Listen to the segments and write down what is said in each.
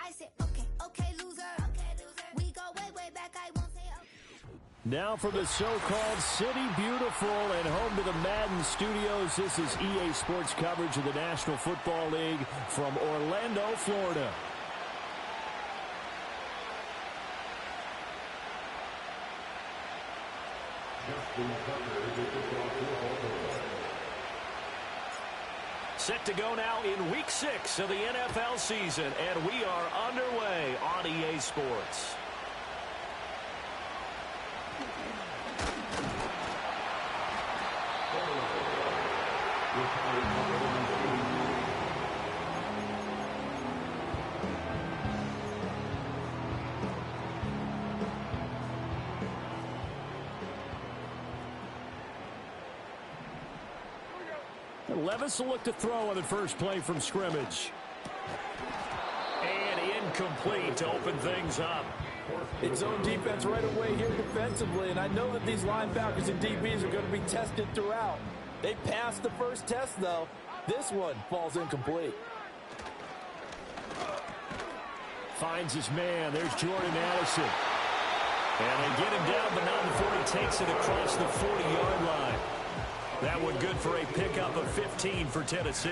I said, okay, okay, loser. Okay, loser. We go way, way back. I won't say okay. Now from the so-called City Beautiful and home to the Madden Studios, this is EA Sports coverage of the National Football League from Orlando, Florida. Set to go now in Week 6 of the NFL season, and we are underway on EA Sports. Levis will look to throw on the first play from scrimmage. And incomplete to open things up. It's zone defense right away here defensively, and I know that these linebackers and DBs are going to be tested throughout. They passed the first test, though. This one falls incomplete. Finds his man. There's Jordan Addison. And they get him down, but not before he takes it across the 40-yard line. That one good for a pickup of 15 for Tennessee.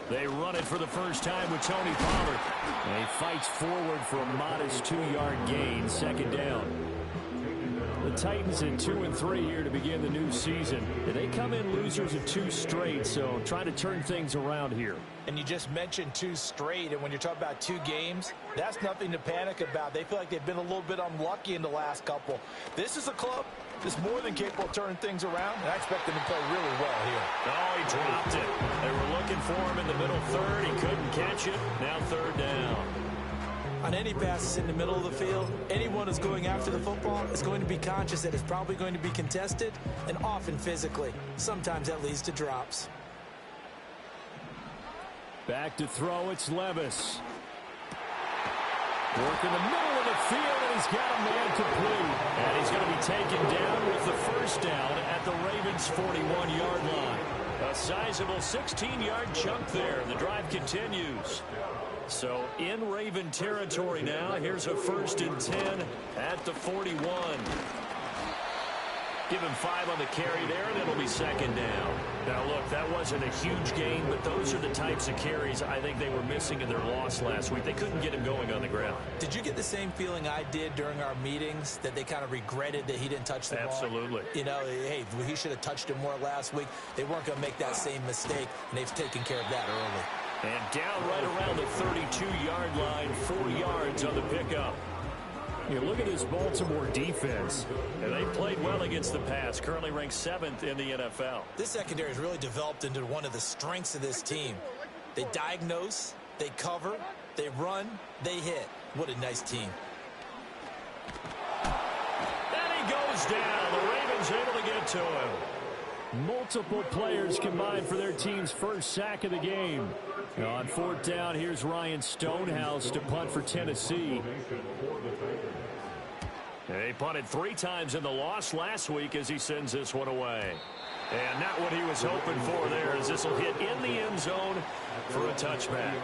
They run it for the first time with Tony Pollard. And he fights forward for a modest 2-yard gain, second down. The Titans at 2-3 here to begin the new season. And they come in losers of 2 straight, so trying to turn things around here. And you just mentioned 2 straight, and when you're talking about 2 games, that's nothing to panic about. They feel like they've been a little bit unlucky in the last couple. This is a club that's more than capable of turning things around, and I expect them to play really well here. Oh, he dropped it. They were looking for him in the middle third. He couldn't catch it. Now third down. On any passes in the middle of the field, anyone who's going after the football is going to be conscious that it's probably going to be contested, and often physically. Sometimes that leads to drops. Back to throw, it's Levis. Work in the middle of the field, and he's got a man complete. And he's going to be taken down with the first down at the Ravens' 41-yard line. A sizable 16-yard chunk there. The drive continues. So in Raven territory now. Here's a 1st and 10 at the 41. Give him 5 on the carry there, and it'll be second down. Now, look, that wasn't a huge gain, but those are the types of carries I think they were missing in their loss last week. They couldn't get him going on the ground. Did you get the same feeling I did during our meetings, that they kind of regretted that he didn't touch the ball? Absolutely. You know, hey, he should have touched it more last week. They weren't going to make that same mistake, and they've taken care of that early. And down right around the 32-yard line, 4 yards on the pickup. You look at this Baltimore defense, and they played well against the pass, currently ranked 7th in the NFL. This secondary has really developed into one of the strengths of this team. They diagnose, they cover, they run, they hit. What a nice team. And he goes down. The Ravens able to get to him. Multiple players combined for their team's first sack of the game. On 4th down, here's Ryan Stonehouse to punt for Tennessee. They punted 3 times in the loss last week as he sends this one away. And not what he was hoping for there, as this will hit in the end zone for a touchback.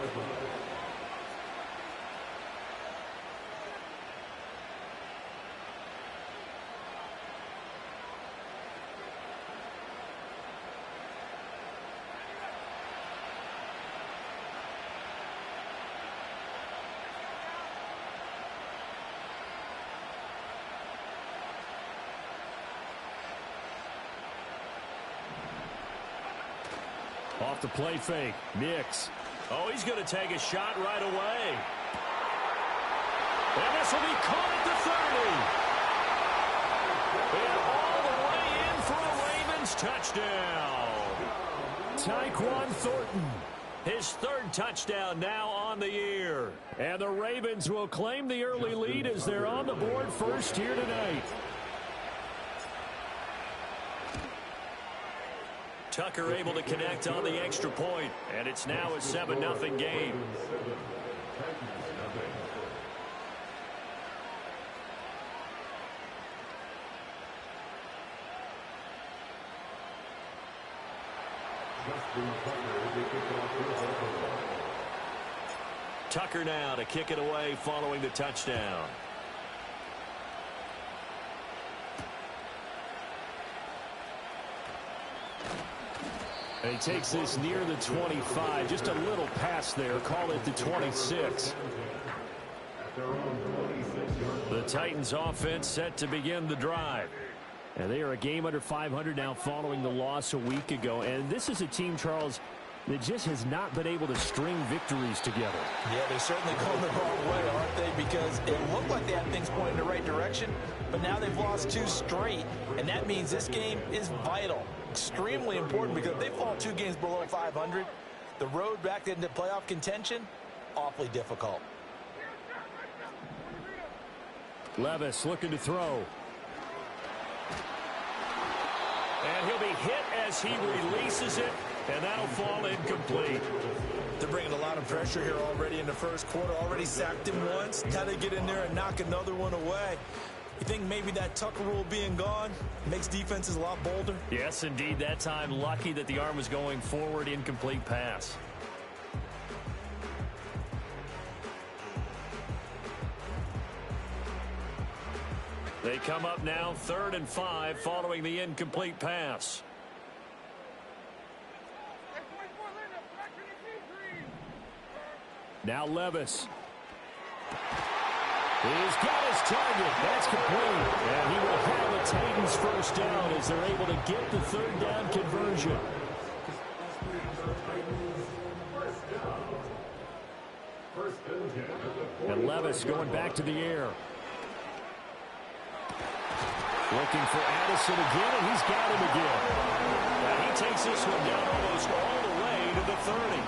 Off the play fake. Nix. Oh, he's going to take a shot right away. And this will be caught at the 30. And all the way in for a Ravens touchdown. Tyquan Thornton. His 3rd touchdown now on the year. And the Ravens will claim the early lead as they're on the board first here tonight. Tucker able to connect on the extra point, and it's now a 7-0 game. Tucker now to kick it away following the touchdown. And he takes this near the 25. Just a little pass there. Call it the 26. The Titans offense set to begin the drive. And they are a game under 500 now following the loss a week ago. And this is a team, Charles, that just has not been able to string victories together. Yeah, they're certainly going the wrong way, aren't they? Because it looked like they had things pointing in the right direction, but now they've lost 2 straight, and that means this game is vital, extremely important, because if they fall 2 games below 500, the road back into playoff contention, awfully difficult. Levis looking to throw. And he'll be hit as he releases it, and that'll fall incomplete. They're bringing a lot of pressure here already in the first quarter. Already sacked him once. Got to get in there and knock another one away. You think maybe that Tucker rule being gone makes defenses a lot bolder? Yes, indeed. That time, lucky that the arm was going forward. Incomplete pass. They come up now 3rd and 5 following the incomplete pass. Now Levis. He's got his target. That's complete. And he will have a Titans first down as they're able to get the 3rd down conversion. And Levis going back to the air. Looking for Addison again, and he's got him again. And he takes this one down almost all the way to the 30.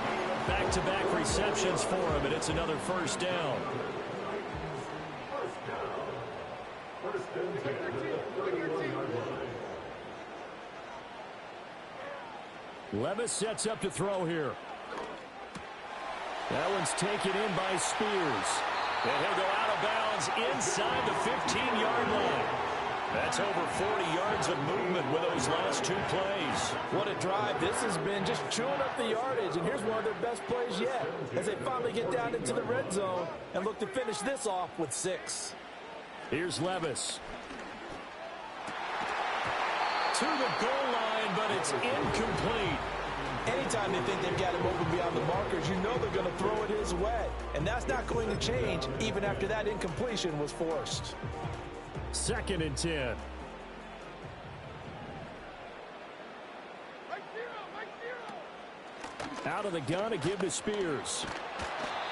Back-to-back receptions for him, and it's another first down. Levis sets up to throw here. That one's taken in by Spears. And he'll go out of bounds inside the 15-yard line. That's over 40 yards of movement with those last 2 plays. What a drive. This has been just chewing up the yardage, and here's one of their best plays yet as they finally get down into the red zone and look to finish this off with 6. Here's Levis. To the goal line, but it's incomplete. Anytime they think they've got him open beyond the markers, you know they're going to throw it his way. And that's not going to change even after that incompletion was forced. 2nd and 10. Out of the gun to give to Spears.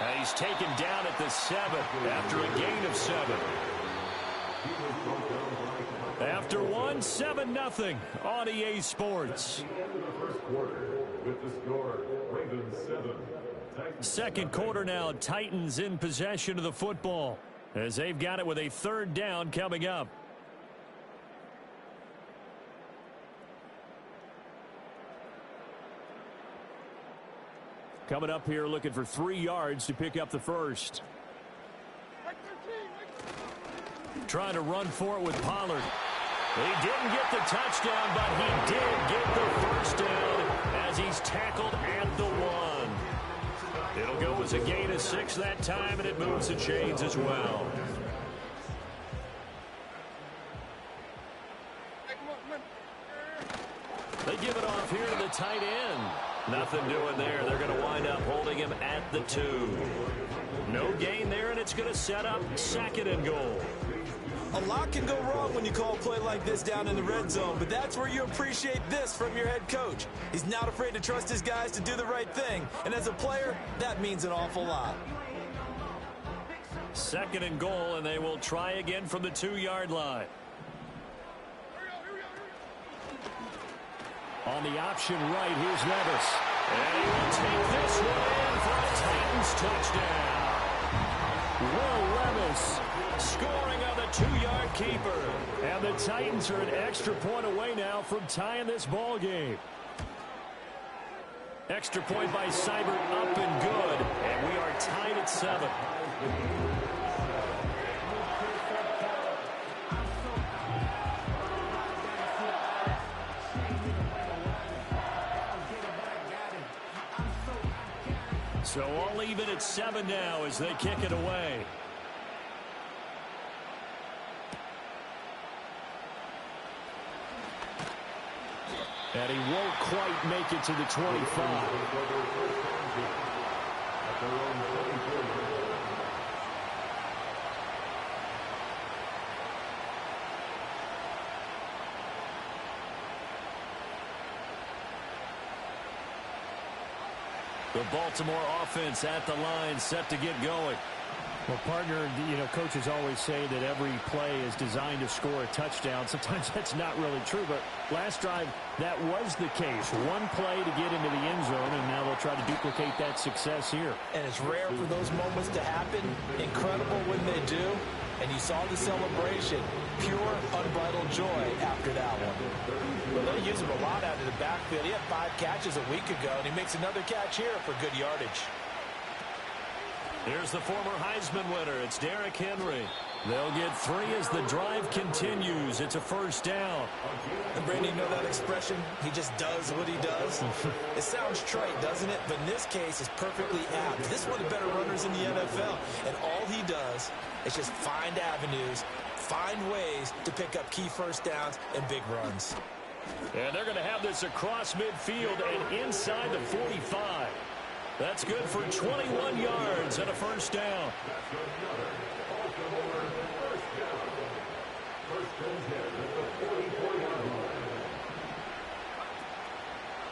And he's taken down at the 7 after a gain of 7. After 1, 7-0 on EA Sports. Second quarter now, Titans in possession of the football as they've got it with a 3rd down coming up. Coming up here looking for 3 yards to pick up the first. Trying to run for it with Pollard. He didn't get the touchdown, but he did get the first down as he's tackled at the 1. It'll go as a gain of 6 that time, and it moves the chains as well. They give it off here to the tight end. Nothing doing there. They're going to wind up holding him at the 2. No gain there, and it's going to set up 2nd and goal. A lot can go wrong when you call a play like this down in the red zone, but that's where you appreciate this from your head coach. He's not afraid to trust his guys to do the right thing, and as a player, that means an awful lot. 2nd and goal, and they will try again from the 2-yard line. On the option right, here's Levis. And he will take this one in for a Titans touchdown. Will Levis scoring on the 2-yard keeper. And the Titans are an extra point away now from tying this ball game. Extra point by Seibert up and good. And we are tied at 7. So all even at 7 now as they kick it away. And he won't quite make it to the 25. The Baltimore offense at the line, set to get going. Well, partner, coaches always say that every play is designed to score a touchdown. Sometimes that's not really true, but last drive, that was the case. One play to get into the end zone, and now they'll try to duplicate that success here. And it's rare for those moments to happen. Incredible when they do. And you saw the celebration. Pure, unbridled joy after that one. Well, they use him a lot out of the backfield. He had 5 catches a week ago, and he makes another catch here for good yardage. Here's the former Heisman winner. It's Derrick Henry. They'll get 3 as the drive continues. It's a first down. And Brady, you know that expression? He just does what he does. It sounds trite, doesn't it? But in this case, it's perfectly apt. This is one of the better runners in the NFL. And all he does is just find avenues, find ways to pick up key first downs and big runs. And they're going to have this across midfield and inside the 45. That's good for 21 yards and a first down.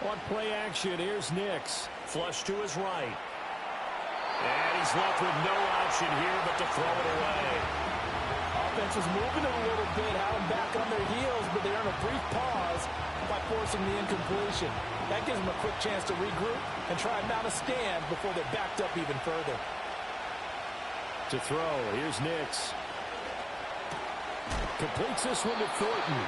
On play action, here's Nix. Flush to his right. And he's left with no option here but to throw it away. Offense was moving it a little bit, had them back on their heels, but they're in a brief pause by forcing the incompletion. That gives them a quick chance to regroup and try and mount a stand before they're backed up even further. To throw, here's Nix. Completes this one to Thornton.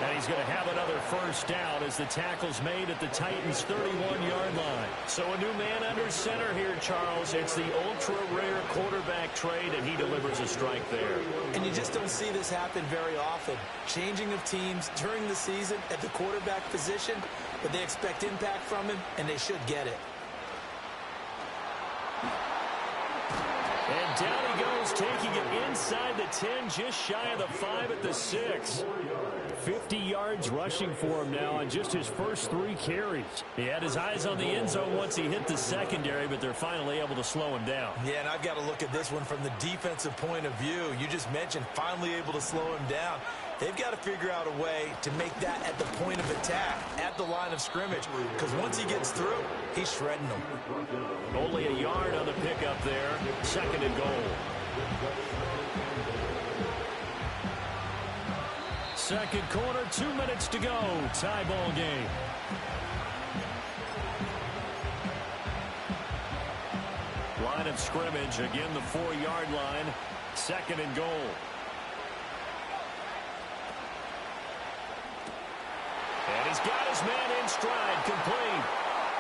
And he's going to have another first down as the tackle's made at the Titans' 31-yard line. So a new man under center here, Charles. It's the ultra-rare quarterback trade, and he delivers a strike there. And you just don't see this happen very often. Changing of teams during the season at the quarterback position, but they expect impact from him, and they should get it. And down he goes, taking it inside the 10, just shy of the 5 at the 6. 50 yards rushing for him now on just his first 3 carries. He had his eyes on the end zone once he hit the secondary, but they're finally able to slow him down. Yeah, and I've got to look at this one from the defensive point of view. You just mentioned finally able to slow him down. They've got to figure out a way to make that at the point of attack, at the line of scrimmage, because once he gets through, he's shredding them. Only a yard on the pickup there. 2nd and goal. Second quarter, 2 minutes to go. Tie ball game. Line of scrimmage, again the 4-yard line. 2nd and goal. And he's got his man in stride, complete.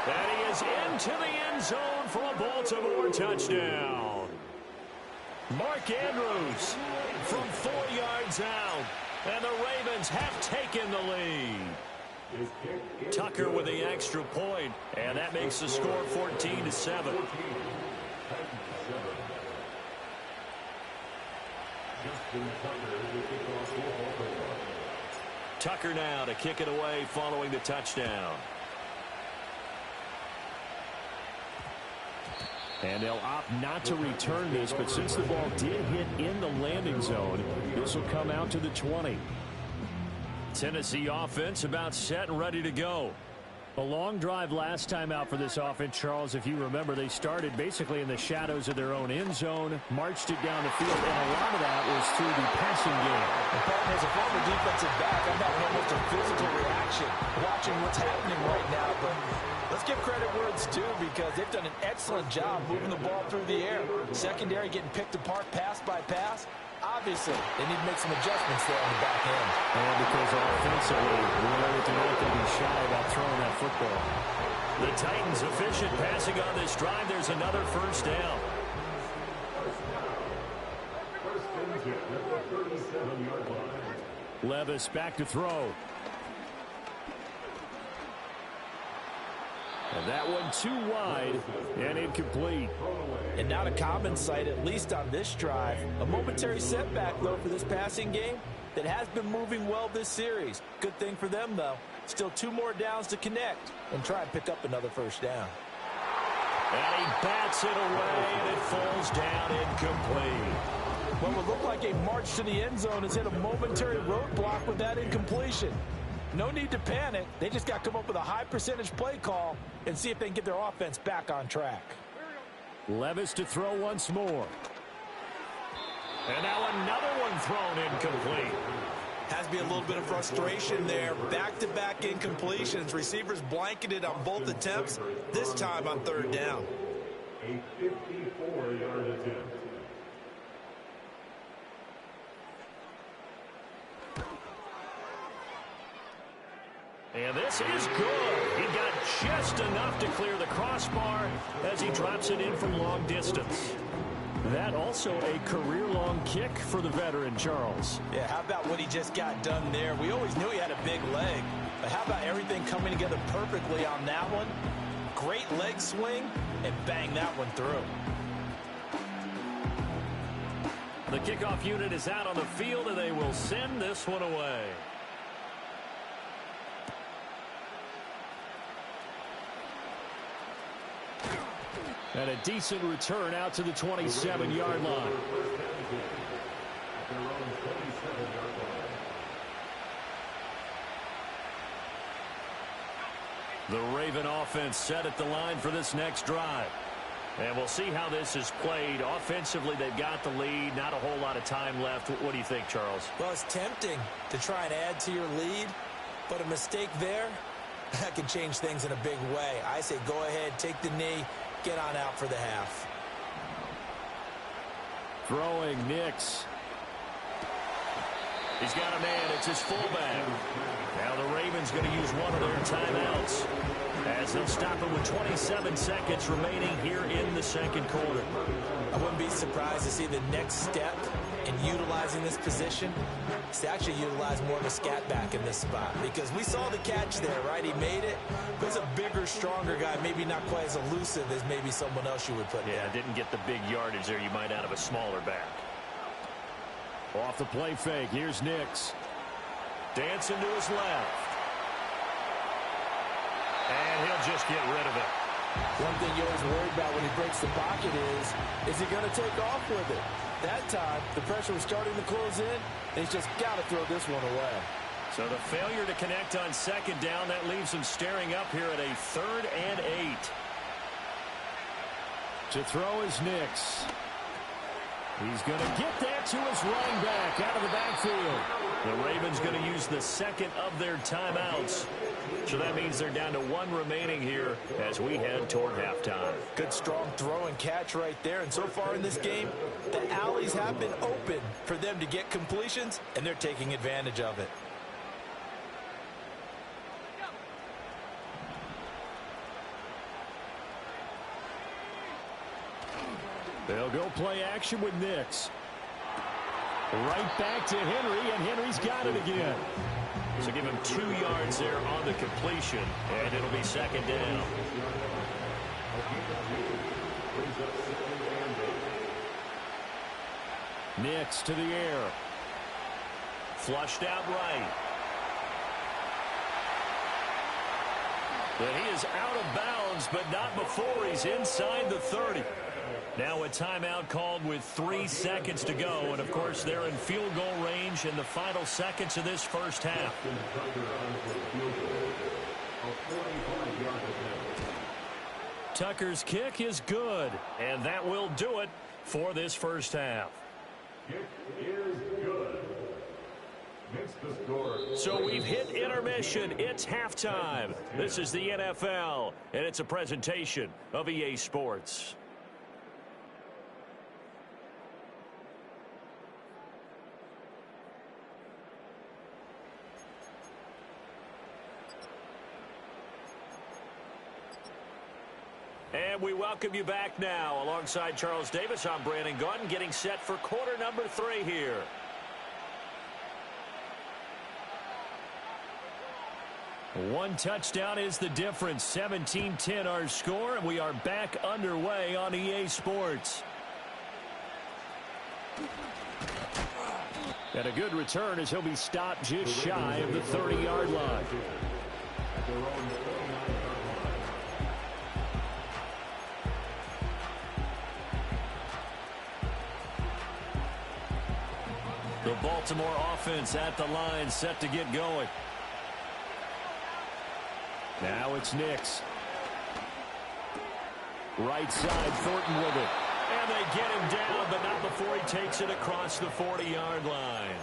And he is into the end zone for a Baltimore touchdown. Mark Andrews from 4 yards out. And the Ravens have taken the lead. Tucker with the extra point, and that makes the score 14-7. Tucker now to kick it away following the touchdown. And they'll opt not to return this, but since the ball did hit in the landing zone, this will come out to the 20. Tennessee offense about set and ready to go. A long drive last time out for this offense, Charles. If you remember, they started basically in the shadows of their own end zone, marched it down the field, and a lot of that was through the passing game. And as a former defensive back, I'm having almost a physical reaction watching what's happening right now. But let's give credit where it's due, because they've done an excellent job moving the ball through the air. Secondary getting picked apart pass by pass. Obviously, they need to make some adjustments there on the back end. And because offensively, they're not going to be shy about throwing that football. The Titans efficient passing on this drive. There's another first down. Levis back to throw. And that one too wide and incomplete. And not a common sight, at least on this drive. A momentary setback, though, for this passing game that has been moving well this series. Good thing for them, though. Still 2 more downs to connect and try and pick up another first down. And he bats it away, and it falls down incomplete. What would look like a march to the end zone has hit a momentary roadblock with that incompletion. No need to panic. They just got to come up with a high percentage play call and see if they can get their offense back on track. Levis to throw once more. And now another one thrown incomplete. Has to be a little bit of frustration there. Back-to-back incompletions. Receivers blanketed on both attempts, this time on 3rd down. A 54-yard attempt. And this is good. He got just enough to clear the crossbar as he drops it in from long distance. That also a career-long kick for the veteran, Charles. Yeah, how about what he just got done there? We always knew he had a big leg, but how about everything coming together perfectly on that one? Great leg swing, and bang that one through. The kickoff unit is out on the field, and they will send this one away. And a decent return out to the 27-yard line. The Raven offense set at the line for this next drive. And we'll see how this is played. Offensively, they've got the lead. Not a whole lot of time left. What do you think, Charles? Well, it's tempting to try and add to your lead, but a mistake there, that can change things in a big way. I say go ahead, take the knee, get on out for the half. Throwing Nix. He's got a man. It's his fullback. Now the Ravens going to use one of their timeouts as they'll stop it with 27 seconds remaining here in the second quarter. I wouldn't be surprised to see the next step in utilizing this position is to actually utilize more of a scat back in this spot, because we saw the catch there, right? He made it. But he's a bigger, stronger guy, maybe not quite as elusive as maybe someone else you would put Yeah, there. didn't get the big yardage there you might out of a smaller back. Off the play fake, here's Nix. Dancing to his left. And he'll just get rid of it. One thing you're always worried about when he breaks the pocket is he going to take off with it? That time, the pressure was starting to close in, and he's just got to throw this one away. So the failure to connect on second down, that leaves him staring up here at a 3rd and 8. To throw is Nix. He's going to get that to his running back out of the backfield. The Ravens going to use the second of their timeouts. So that means they're down to 1 remaining here as we head toward halftime. Good, strong throw and catch right there. And so far in this game, the alleys have been open for them to get completions, and they're taking advantage of it. They'll go play action with Nix. Right back to Henry, and Henry's got it again. So give him 2 yards there on the completion, and it'll be second down. Nix to the air. Flushed out right. But he is out of bounds, but not before he's inside the 30. Now a timeout called with 3 seconds to go. And, of course, they're in field goal range in the final seconds of this first half. Tucker's kick is good. And that will do it for this first half. Kick is good. Makes the score. So we've hit intermission. It's halftime. This is the NFL, and it's a presentation of EA Sports. And we welcome you back now. Alongside Charles Davis, I'm Brandon Gaudin, getting set for quarter number 3 here. One touchdown is the difference. 17-10 our score, and we are back underway on EA Sports. And a good return as he'll be stopped just shy of the 30-yard line. The Baltimore offense at the line, set to get going. Now it's Nix. Right side, Thornton with it. And they get him down, but not before he takes it across the 40-yard line.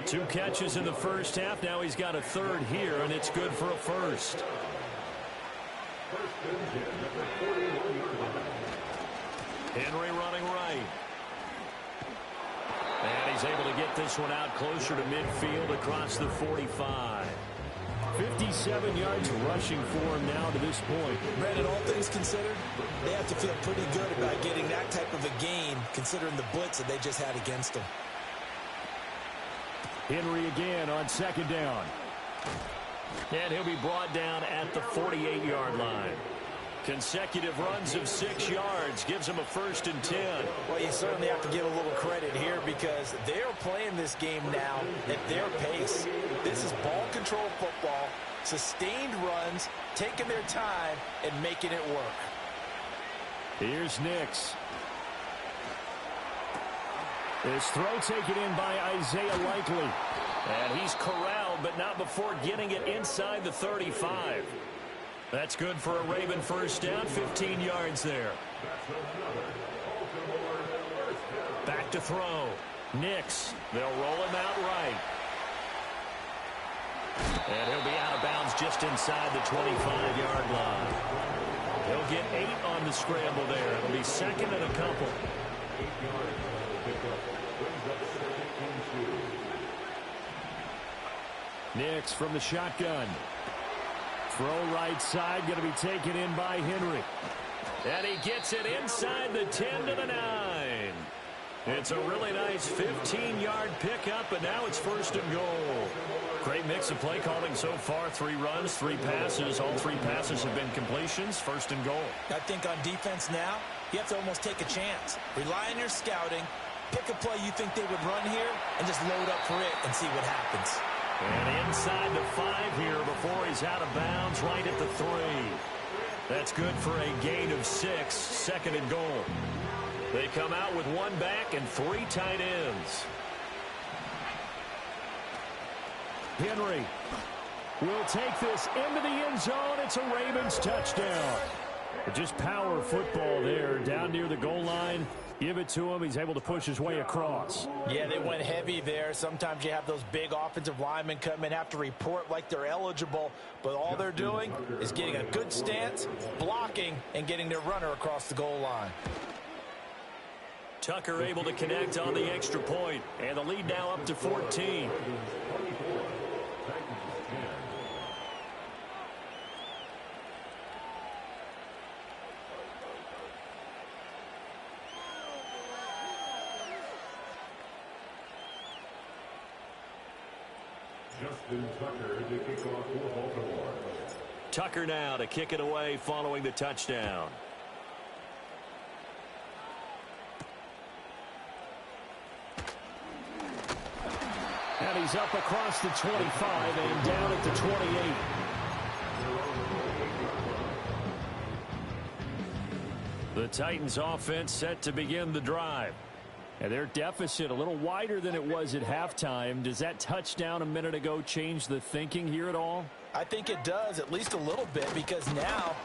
2 catches in the first half. Now he's got a third here, and it's good for a first. Henry running right. And he's able to get this one out closer to midfield across the 45. 57 yards rushing for him now to this point. Brandon, all things considered, they have to feel pretty good about getting that type of a gain, considering the blitz that they just had against them. Henry again on second down. And he'll be brought down at the 48-yard line. Consecutive runs of 6 yards gives him a 1st and 10. Well, you certainly have to give a little credit here because they're playing this game now at their pace. This is ball control football, sustained runs, taking their time, and making it work. Here's Nix. His throw taken in by Isaiah Likely. And he's corralled, but not before getting it inside the 35. That's good for a Raven first down, 15 yards there. Back to throw. Nix. They'll roll him out right. And he'll be out of bounds just inside the 25-yard line. He'll get 8 on the scramble there. It'll be 2nd and a couple. Nix from the shotgun. Throw right side, going to be taken in by Henry. And he gets it inside the 10 to the 9. It's a really nice 15-yard pickup, and now it's 1st and goal. Great mix of play calling so far. 3 runs, 3 passes. All 3 passes have been completions. 1st and goal. I think on defense now, you have to almost take a chance. Rely on your scouting. Pick a play you think they would run here, and just load up for it and see what happens. And inside the 5 here before he's out of bounds, right at the 3. That's good for a gain of 6, 2nd and goal. They come out with 1 back and 3 tight ends. Henry will take this into the end zone. It's a Ravens touchdown. Just power football there down near the goal line. Give it to him. He's able to push his way across. Yeah, they went heavy there. Sometimes you have those big offensive linemen come in, have to report like they're eligible, but all they're doing is getting a good stance, blocking, and getting their runner across the goal line. Tucker able to connect on the extra point, and the lead now up to 14. Justin Tucker to kick off for Baltimore. Tucker now to kick it away following the touchdown. And he's up across the 25 and down at the 28. The Titans offense set to begin the drive. And their deficit a little wider than it was at halftime. Does that touchdown a minute ago change the thinking here at all? I think it does, at least a little bit, because now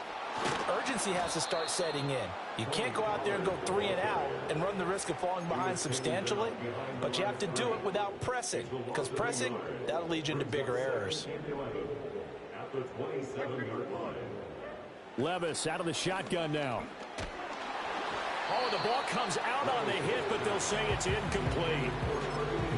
urgency has to start setting in. You can't go out there and go 3 and out and run the risk of falling behind substantially, but you have to do it without pressing, because pressing, that'll lead you into bigger errors. At the 27-yard line. Levis out of the shotgun now. Oh, the ball comes out on the hit, but they'll say it's incomplete.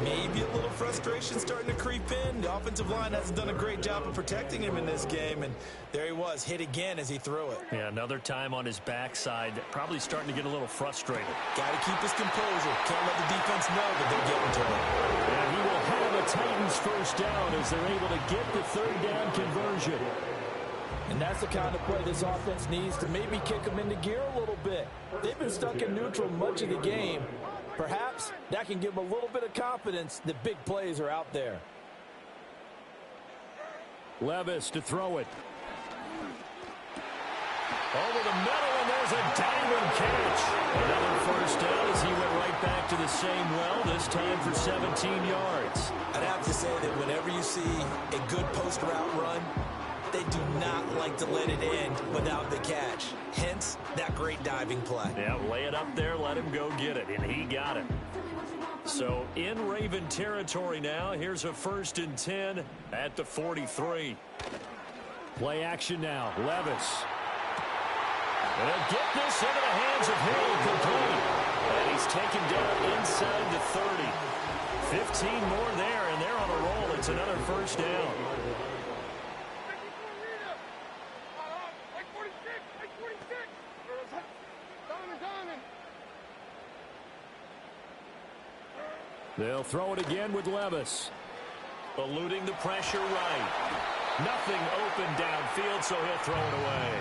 Maybe a little frustration starting to creep in. The offensive line hasn't done a great job of protecting him in this game, and there he was, hit again as he threw it. Yeah, another time on his backside, probably starting to get a little frustrated. Got to keep his composure. Can't let the defense know that they're getting to him. And he will have a the Titans first down as they're able to get the third down conversion. And that's the kind of play this offense needs to maybe kick them into gear a little bit. They've been stuck in neutral much of the game. Perhaps that can give them a little bit of confidence that big plays are out there. Levis to throw it. Over the middle, and there's a diving catch. Another first down as he went right back to the same well, this time for 17 yards. I'd have to say that whenever you see a good post route run, they do not like to let it end without the catch. Hence, that great diving play. Yeah, lay it up there, let him go get it, and he got it. So in Raven territory now, here's a 1st and 10 at the 43. Play action now. Levis. And they'll get this into the hands of Hill, complete. And he's taken down inside the 30. 15 more there, and they're on a roll. It's another first down. They'll throw it again with Levis. Eluding the pressure right. Nothing open downfield, so he'll throw it away.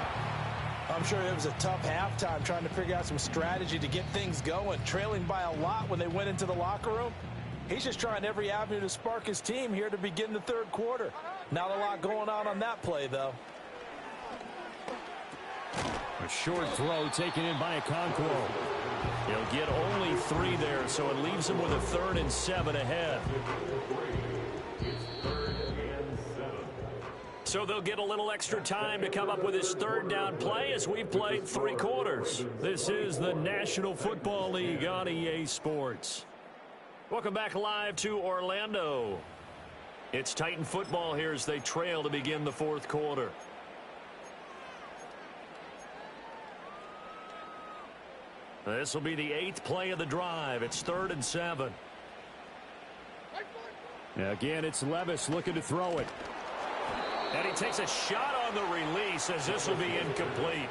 I'm sure it was a tough halftime trying to figure out some strategy to get things going. Trailing by a lot when they went into the locker room. He's just trying every avenue to spark his team here to begin the third quarter. Not a lot going on that play, though. A short throw taken in by Okonkwo. He'll get only 3 there, so it leaves him with a 3rd and 7 ahead. So they'll get a little extra time to come up with his 3rd down play as we've played 3 quarters. This is the National Football League on EA Sports. Welcome back live to Orlando. It's Titan football here as they trail to begin the 4th quarter. This will be the 8th play of the drive. It's 3rd and 7. Again, it's Levis looking to throw it. And he takes a shot on the release as this will be incomplete.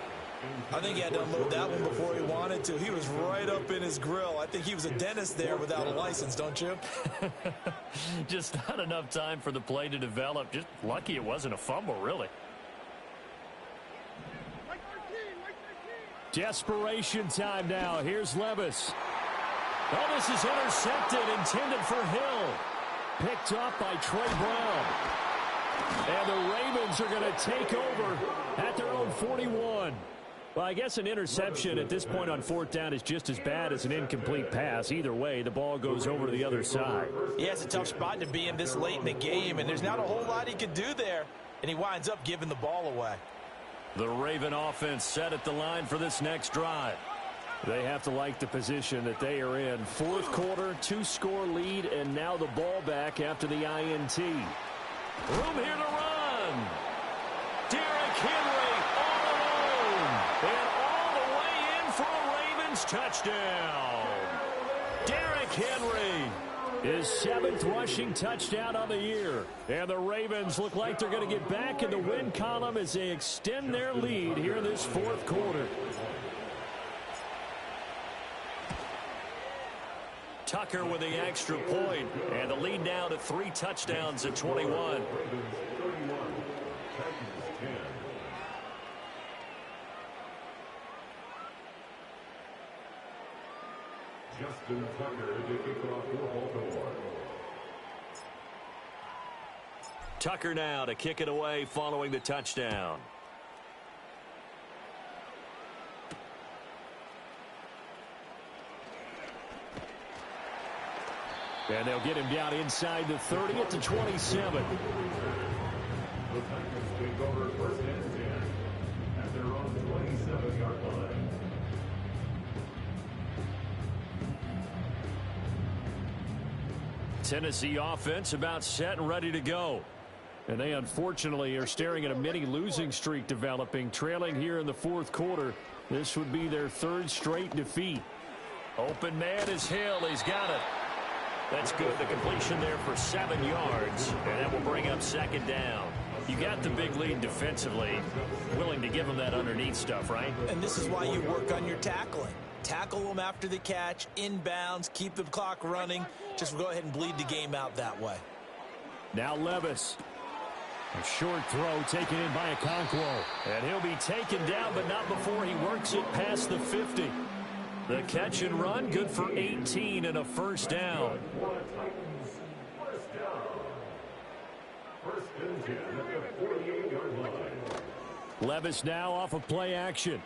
I think he had to unload that one before he wanted to. He was right up in his grill. I think he was a dentist there without a license, don't you? Just not enough time for the play to develop. Just lucky it wasn't a fumble, really. Desperation time now. Here's Levis. Oh, this is intercepted, intended for Hill. Picked up by Trey Brown. And the Ravens are going to take over at their own 41. Well, I guess an interception at this point on 4th down is just as bad as an incomplete pass. Either way, the ball goes over to the other side. Yeah, it's a tough spot to be in this late in the game, and there's not a whole lot he could do there, and he winds up giving the ball away. The Raven offense set at the line for this next drive. They have to like the position that they are in. 4th quarter, 2-score lead, and now the ball back after the INT. Room here to run. Derrick Henry all alone. And all the way in for a Ravens touchdown. Derrick Henry. His 7th rushing touchdown of the year. And the Ravens look like they're going to get back in the win column as they extend their lead here in this 4th quarter. Tucker with the extra point, and the lead now to 3 touchdowns at 21. Justin Tucker to kick off for Baltimore. Tucker now to kick it away following the touchdown. And they'll get him down inside the 30 at the 27. The Titans take over 1st and 10 at their own 27-yard line. Tennessee offense about set and ready to go. And they unfortunately are staring at a mini losing streak developing, trailing here in the 4th quarter. This would be their 3rd straight defeat. Open man is Hill. He's got it. That's good. The completion there for 7 yards, and that will bring up 2nd down. You got the big lead defensively, willing to give them that underneath stuff, right? And this is why you work on your tackling. Tackle them after the catch, inbounds, keep the clock running. Just go ahead and bleed the game out that way. Now Levis. A short throw taken in by Okonkwo. And he'll be taken down, but not before he works it past the 50. The catch and run, good for 18 and a first down. First and 10 at the 48-yard line. Levis now off of play action.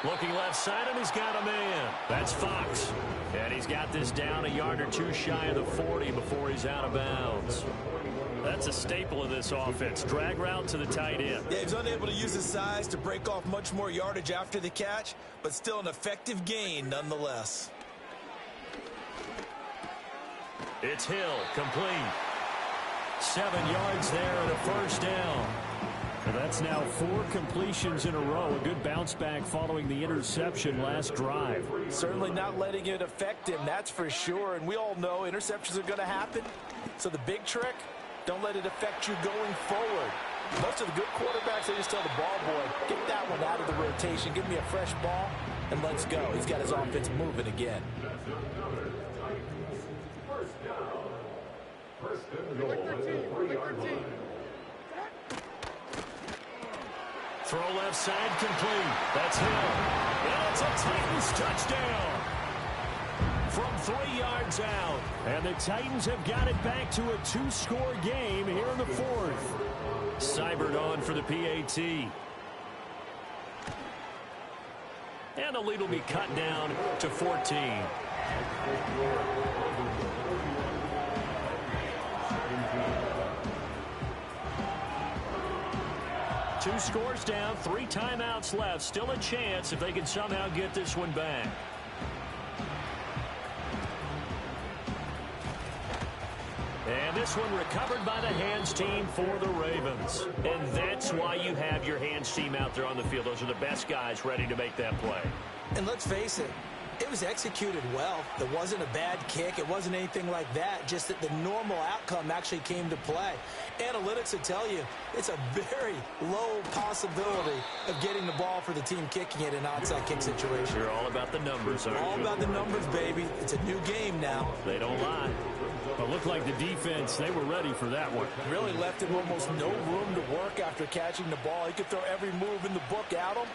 Looking left side, and he's got a man. That's Fox. And he's got this down a yard or two shy of the 40 before he's out of bounds. That's a staple of this offense. Drag route to the tight end. Yeah, he's unable to use his size to break off much more yardage after the catch, but still an effective gain nonetheless. It's Hill, complete. 7 yards there and a first down. And that's now 4 completions in a row. A good bounce back following the interception last drive. Certainly not letting it affect him, that's for sure. And we all know interceptions are going to happen. So the big trick, don't let it affect you going forward. Most of the good quarterbacks, they just tell the ball boy, get that one out of the rotation, give me a fresh ball, and let's go. He's got his offense moving again. First and goal at the 3-yard line. Throw left side, complete. That's Hill. And it's a Titans touchdown. From 3 yards out. And the Titans have got it back to a 2-score game here in the 4th. Seibert on for the PAT. And the lead will be cut down to 14. Two scores down, 3 timeouts left. Still a chance if they can somehow get this one back. And this one recovered by the hands team for the Ravens. And that's why you have your hands team out there on the field. Those are the best guys ready to make that play. And let's face it, it was executed well. It wasn't a bad kick. It wasn't anything like that. Just that the normal outcome actually came to play. Analytics will tell you it's a very low possibility of getting the ball for the team kicking it in an onside kick situation. You're all about the numbers, aren't you? All about the numbers, baby. It's a new game now. They don't lie. But looked like the defense, they were ready for that one. Really left him almost no room to work after catching the ball. He could throw every move in the book at him.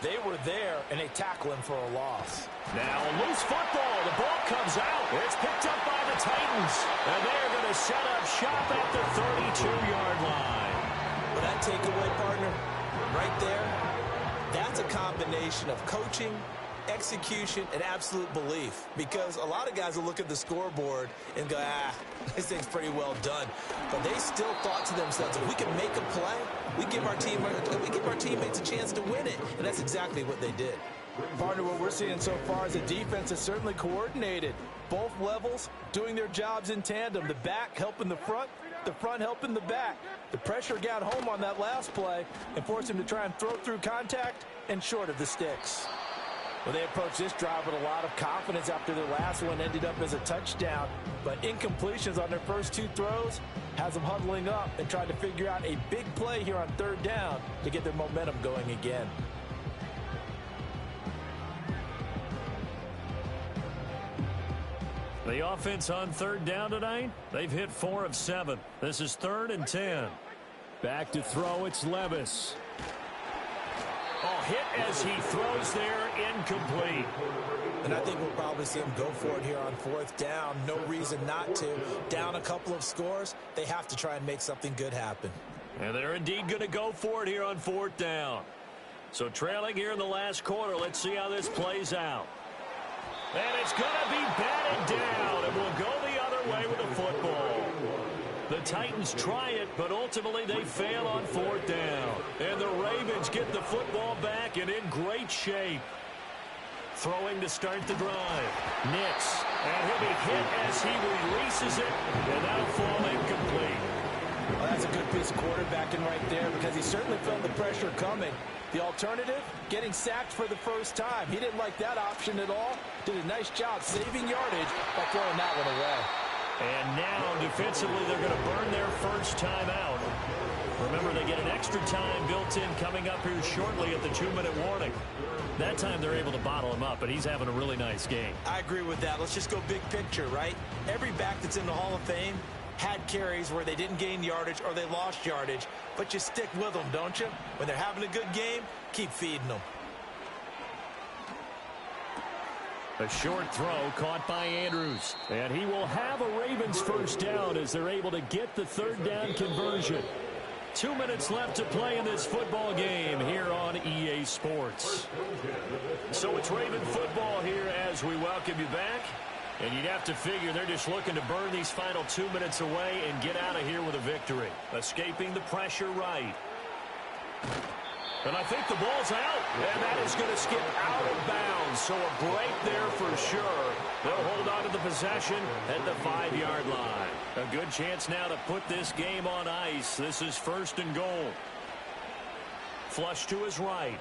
They were there, and they tackle him for a loss. Now a loose football. The ball comes out. It's picked up by the Titans. And they're going to set up shop at the 32-yard line. Well, that takeaway, partner, right there, that's a combination of coaching, execution, and absolute belief. Because a lot of guys will look at the scoreboard and go, this thing's pretty well done. But they still thought to themselves, if we can make a play, we give our teammates a chance to win it. And that's exactly what they did. Partner, what we're seeing so far is the defense is certainly coordinated. Both levels doing their jobs in tandem. The back helping the front helping the back. The pressure got home on that last play and forced him to try and throw through contact and short of the sticks. Well, they approached this drive with a lot of confidence after their last one ended up as a touchdown. But incompletions on their first 2 throws has them huddling up and trying to figure out a big play here on 3rd down to get their momentum going again. The offense on 3rd down tonight, they've hit 4 of 7. This is 3rd and 10. Back to throw, it's Levis. Oh, hit as he throws there, incomplete. And I think we'll probably see him go for it here on 4th down. No reason not to. Down a couple of scores, they have to try and make something good happen. And they're indeed going to go for it here on 4th down. So trailing here in the last quarter, let's see how this plays out. And it's going to be batted down, and we'll go the other way with the football. The Titans try it, but ultimately they fail on 4th down. And the Ravens get the football back and in great shape. Throwing to start the drive. Nix. And he'll be hit as he releases it, and that'll fall incomplete. Well, that's a good piece of quarterbacking right there because he certainly felt the pressure coming. The alternative, getting sacked for the first time. He didn't like that option at all. Did a nice job saving yardage by throwing that one away. And now, defensively, they're going to burn their first time out. Remember, they get an extra time built in coming up here shortly at the 2-minute warning. That time they're able to bottle him up, but he's having a really nice game. I agree with that. Let's just go big picture, right? Every back that's in the Hall of Fame had carries where they didn't gain yardage or they lost yardage, but you stick with them, don't you? When they're having a good game, keep feeding them. A short throw caught by Andrews. And he will have a Ravens first down as they're able to get the third down conversion. 2 minutes left to play in this football game here on EA Sports. So it's Raven football here as we welcome you back. And you'd have to figure they're just looking to burn these final 2 minutes away and get out of here with a victory. Escaping the pressure right. And I think the ball's out. And that is going to skip out of bounds. So a break there for sure. They'll hold on to the possession at the 5-yard line. A good chance now to put this game on ice. This is 1st and goal. Flush to his right.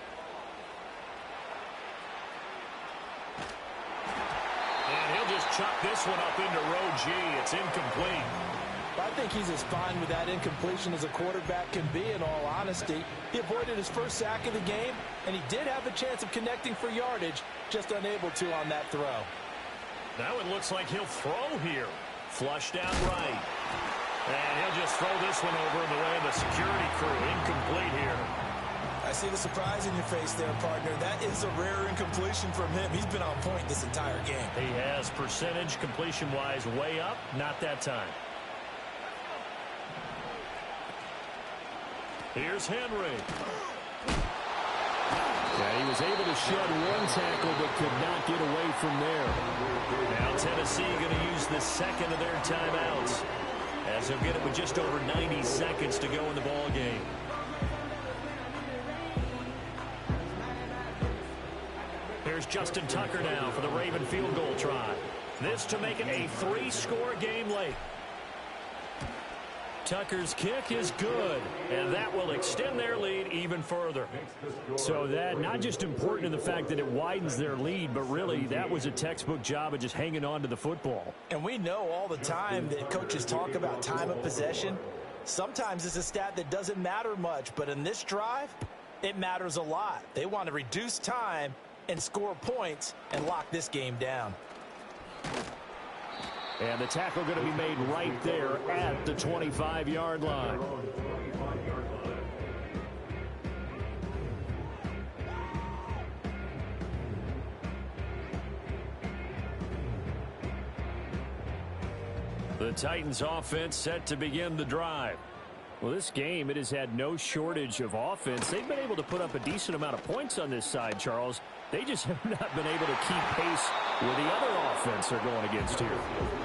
And he'll just chuck this one up into row G. It's incomplete. I think he's as fine with that incompletion as a quarterback can be, in all honesty. He avoided his first sack of the game, and he did have a chance of connecting for yardage, just unable to on that throw. Now it looks like he'll throw here. Flushed out right. And he'll just throw this one over in the way of the security crew. Incomplete here. I see the surprise in your face there, partner. That is a rare incompletion from him. He's been on point this entire game. He has percentage completion-wise way up. Not that time. Here's Henry. Yeah, he was able to shed one tackle but could not get away from there. Now Tennessee going to use the second of their timeouts as they'll get it with just over 90 seconds to go in the ball game. Here's Justin Tucker now for the Raven field goal try. This to make it a 3-score game late. Tucker's kick is good, and that will extend their lead even further. So that not just important in the fact that it widens their lead, but really that was a textbook job of just hanging on to the football. And we know all the time that coaches talk about time of possession. Sometimes it's a stat that doesn't matter much, but in this drive, it matters a lot. They want to reduce time and score points and lock this game down. And the tackle going to be made right there at the 25-yard line. The Titans offense set to begin the drive. Well, this game, it has had no shortage of offense. They've been able to put up a decent amount of points on this side, Charles. They just have not been able to keep pace with the other offense they're going against here.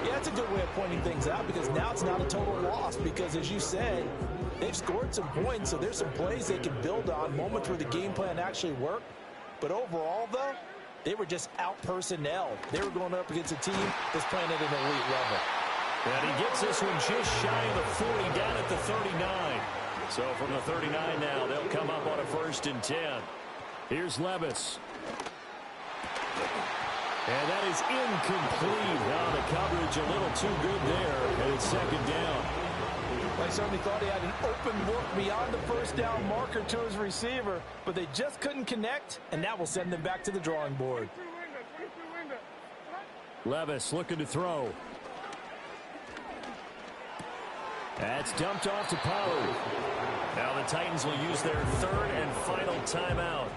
Yeah, that's a good way of pointing things out because now it's not a total loss because, as you said, they've scored some points, so there's some plays they can build on, moments where the game plan actually worked. But overall, though, they were just out-personnelled. They were going up against a team that's playing at an elite level. And he gets this one just shy of the 40 down at the 39. So from the 39 now, they'll come up on a 1st and 10. Here's Levis. And that is incomplete. Now the coverage a little too good there, and it's 2nd down. I certainly thought he had an open look beyond the first down marker to his receiver, but they just couldn't connect, and that will send them back to the drawing board. Levis looking to throw. That's dumped off to Pollard. Now the Titans will use their 3rd and final timeout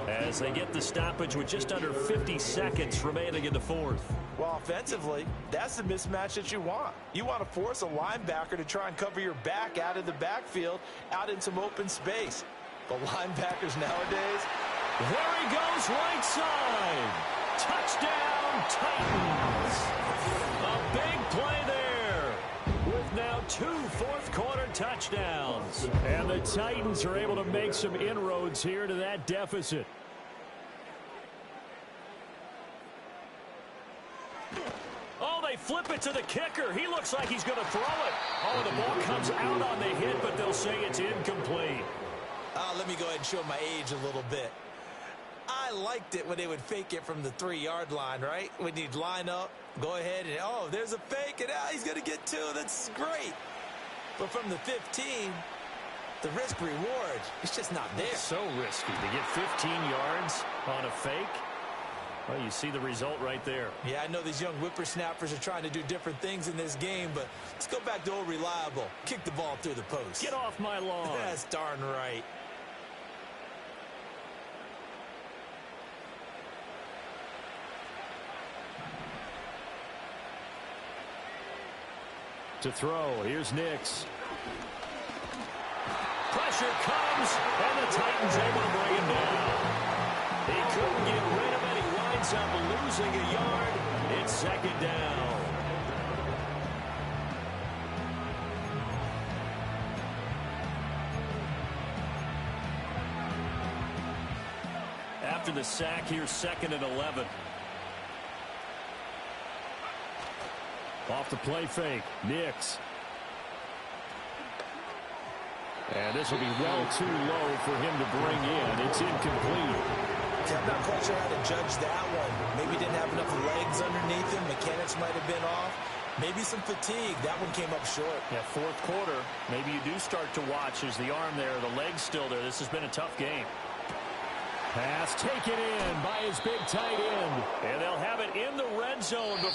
as they get the stoppage with just under 50 seconds remaining in the 4th. Well, offensively, that's the mismatch that you want. You want to force a linebacker to try and cover your back out of the backfield, out in some open space. The linebackers nowadays. There he goes, right side. Touchdown, Titans. A big play there with now 2 fourth-quarter touchdowns. And the Titans are able to make some inroads here to that deficit. Oh, they flip it to the kicker. He looks like he's going to throw it. Oh, the ball comes out on the hit, but they'll say it's incomplete. Let me go ahead and show my age a little bit. I liked it when they would fake it from the 3-yard line, right? When you'd line up, go ahead and, oh, there's a fake, and he's going to get 2. That's great. But from the 15, The risk-reward, it's just not there. So risky to get 15 yards on a fake. Well, you see the result right there. Yeah, I know these young whippersnappers are trying to do different things in this game, but let's go back to old reliable. Kick the ball through the post. Get off my lawn. That's darn right. To throw, here's Nix. Pressure comes, and the Titans able to bring him down. He couldn't get rid of it. He winds up losing a yard. It's second down. After the sack, here's 2nd and 11. Off the play fake, Nix. And this will be well too low for him to bring in. It's incomplete. I'm not quite sure how to judge that one. Maybe didn't have enough legs underneath him. Mechanics might have been off. Maybe some fatigue. That one came up short. Yeah, fourth quarter. Maybe you do start to watch as the arm there, the leg's still there. This has been a tough game. Pass taken in by his big tight end. And they'll have it in the red zone before